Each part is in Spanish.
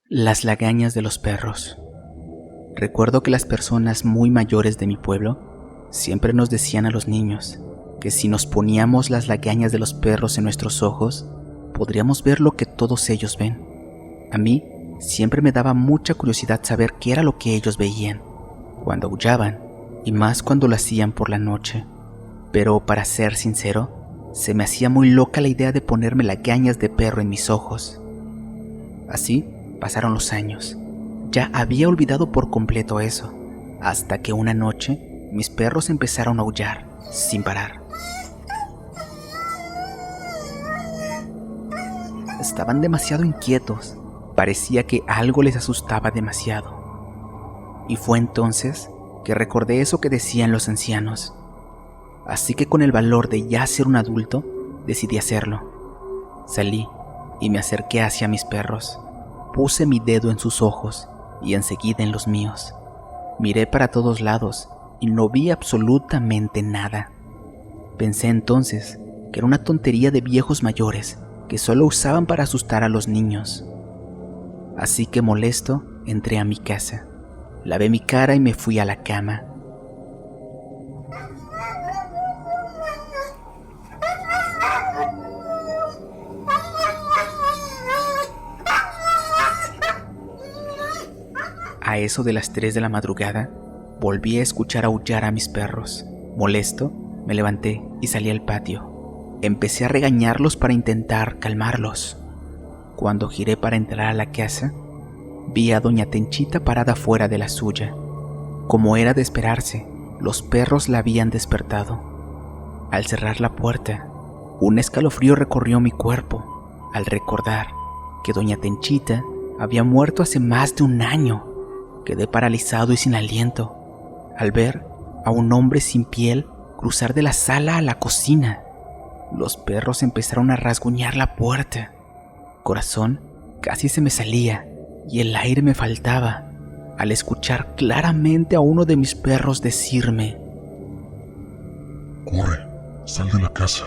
Las lagañas de los perros. Recuerdo que las personas muy mayores de mi pueblo siempre nos decían a los niños que si nos poníamos las lagañas de los perros en nuestros ojos, podríamos ver lo que todos ellos ven. A mí siempre me daba mucha curiosidad saber qué era lo que ellos veían cuando aullaban, y más cuando lo hacían por la noche. Pero para ser sincero, se me hacía muy loca la idea de ponerme lagañas de perro en mis ojos. Así pasaron los años. Ya había olvidado por completo eso, hasta que una noche mis perros empezaron a aullar sin parar. Estaban demasiado inquietos, parecía que algo les asustaba demasiado. Y fue entonces que recordé eso que decían los ancianos. Así que con el valor de ya ser un adulto, decidí hacerlo. Salí y me acerqué hacia mis perros. Puse mi dedo en sus ojos y enseguida en los míos. Miré para todos lados y no vi absolutamente nada. Pensé entonces que era una tontería de viejos mayores que solo usaban para asustar a los niños. Así que molesto, entré a mi casa. Lavé mi cara y me fui a la cama. A eso de las 3 de la madrugada, volví a escuchar aullar a mis perros. Molesto, me levanté y salí al patio. Empecé a regañarlos para intentar calmarlos. Cuando giré para entrar a la casa, vi a doña Tenchita parada fuera de la suya. Como era de esperarse, los perros la habían despertado. Al cerrar la puerta, un escalofrío recorrió mi cuerpo al recordar que doña Tenchita había muerto hace más de un año. Quedé paralizado y sin aliento al ver a un hombre sin piel cruzar de la sala a la cocina. Los perros empezaron a rasguñar la puerta. Corazón casi se me salía y el aire me faltaba al escuchar claramente a uno de mis perros decirme: «Corre, sal de la casa.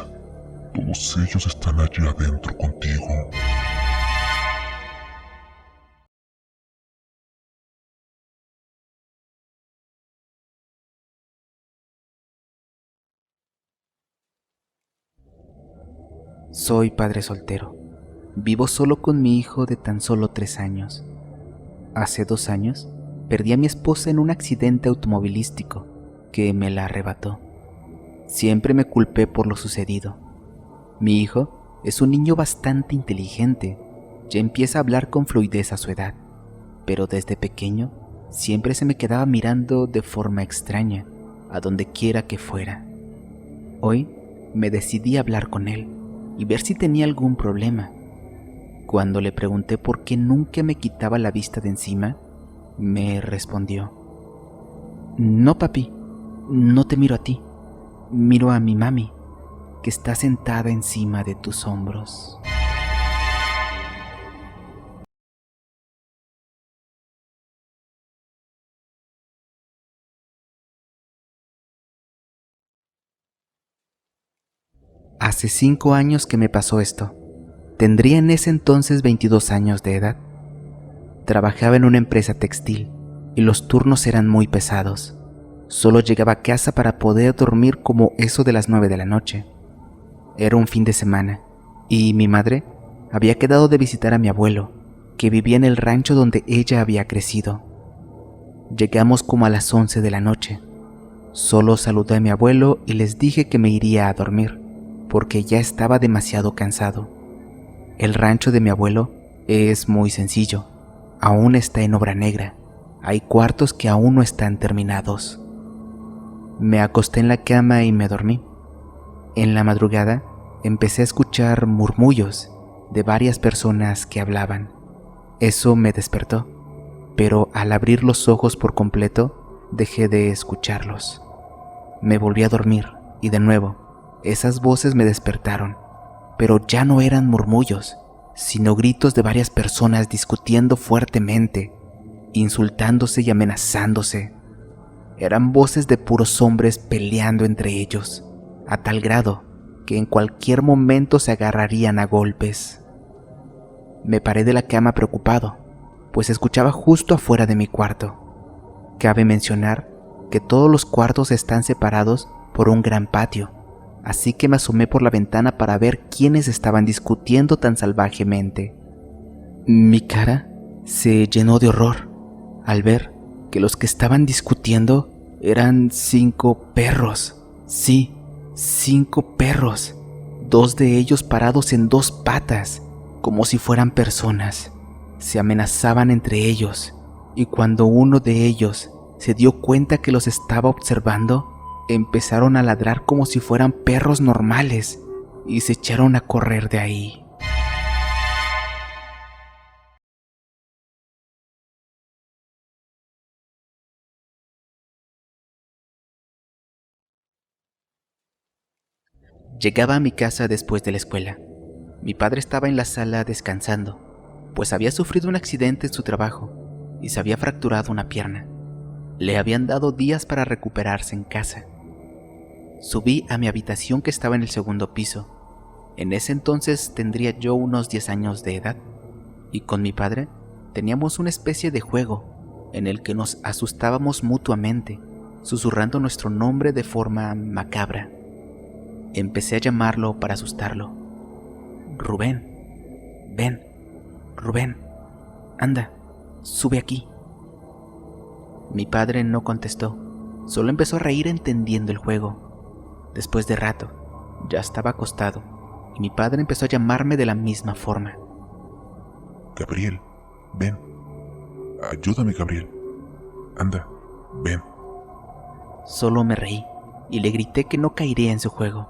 Todos ellos están allí adentro contigo». Soy padre soltero. Vivo solo con mi hijo de tan solo 3 años. Hace 2 años perdí a mi esposa en un accidente automovilístico que me la arrebató. Siempre me culpé por lo sucedido. Mi hijo es un niño bastante inteligente. Ya empieza a hablar con fluidez a su edad, pero desde pequeño siempre se me quedaba mirando de forma extraña a donde quiera que fuera. Hoy me decidí a hablar con él y ver si tenía algún problema. Cuando le pregunté por qué nunca me quitaba la vista de encima, me respondió: «No, papi, no te miro a ti, miro a mi mami, que está sentada encima de tus hombros». Hace 5 años que me pasó esto. Tendría en ese entonces 22 años de edad. Trabajaba en una empresa textil y los turnos eran muy pesados. Solo llegaba a casa para poder dormir como eso de las 9 de la noche. Era un fin de semana y mi madre había quedado de visitar a mi abuelo, que vivía en el rancho donde ella había crecido. Llegamos como a las 11 de la noche. Solo saludé a mi abuelo y les dije que me iría a dormir, porque ya estaba demasiado cansado. El rancho de mi abuelo es muy sencillo. Aún está en obra negra. Hay cuartos que aún no están terminados. Me acosté en la cama y me dormí. En la madrugada empecé a escuchar murmullos de varias personas que hablaban. Eso me despertó, pero al abrir los ojos por completo dejé de escucharlos. Me volví a dormir y de nuevo esas voces me despertaron, pero ya no eran murmullos, sino gritos de varias personas discutiendo fuertemente, insultándose y amenazándose. Eran voces de puros hombres peleando entre ellos, a tal grado que en cualquier momento se agarrarían a golpes. Me paré de la cama preocupado. pues se escuchaba justo afuera de mi cuarto. Cabe mencionar que todos los cuartos están separados por un gran patio, así que me asomé por la ventana para ver quiénes estaban discutiendo tan salvajemente. Mi cara se llenó de horror al ver que los que estaban discutiendo eran 5 perros. Sí, 5 perros. 2 de ellos parados en 2 patas, como si fueran personas. Se amenazaban entre ellos, y cuando uno de ellos se dio cuenta que los estaba observando, empezaron a ladrar como si fueran perros normales y se echaron a correr de ahí. Llegaba a mi casa después de la escuela. Mi padre estaba en la sala descansando, pues había sufrido un accidente en su trabajo y se había fracturado una pierna. Le habían dado días para recuperarse en casa. Subí a mi habitación que estaba en el segundo piso. En ese entonces tendría yo unos 10 años de edad, y con mi padre teníamos una especie de juego en el que nos asustábamos mutuamente, susurrando nuestro nombre de forma macabra. Empecé a llamarlo para asustarlo. Rubén, ven, Rubén, anda, sube aquí. Mi padre no contestó, solo empezó a reír entendiendo el juego. Después de rato, ya estaba acostado y mi padre empezó a llamarme de la misma forma. Gabriel, ven. Ayúdame, Gabriel. Anda, ven. Solo me reí y le grité que no caería en su juego.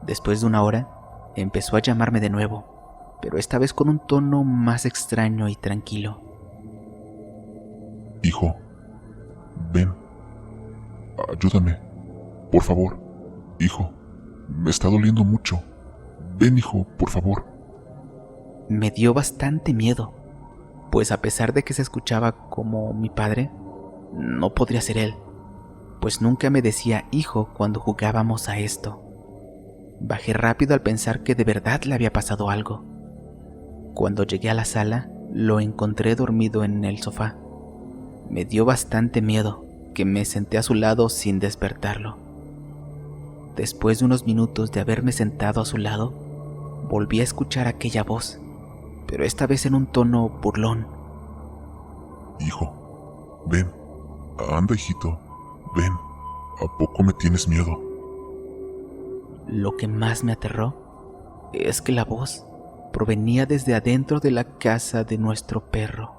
Después de una hora, empezó a llamarme de nuevo, pero esta vez con un tono más extraño y tranquilo. Hijo, ven. Ayúdame. Por favor. Hijo, me está doliendo mucho. Ven, hijo, por favor. Me dio bastante miedo, pues a pesar de que se escuchaba como mi padre, no podría ser él, pues nunca me decía hijo cuando jugábamos a esto. Bajé rápido al pensar que de verdad le había pasado algo. Cuando llegué a la sala, lo encontré dormido en el sofá. Me dio bastante miedo, que me senté a su lado sin despertarlo. Después de unos minutos de haberme sentado a su lado, volví a escuchar aquella voz, pero esta vez en un tono burlón. Hijo, ven. Anda, hijito, ven. ¿A poco me tienes miedo? Lo que más me aterró es que la voz provenía desde adentro de la casa de nuestro perro.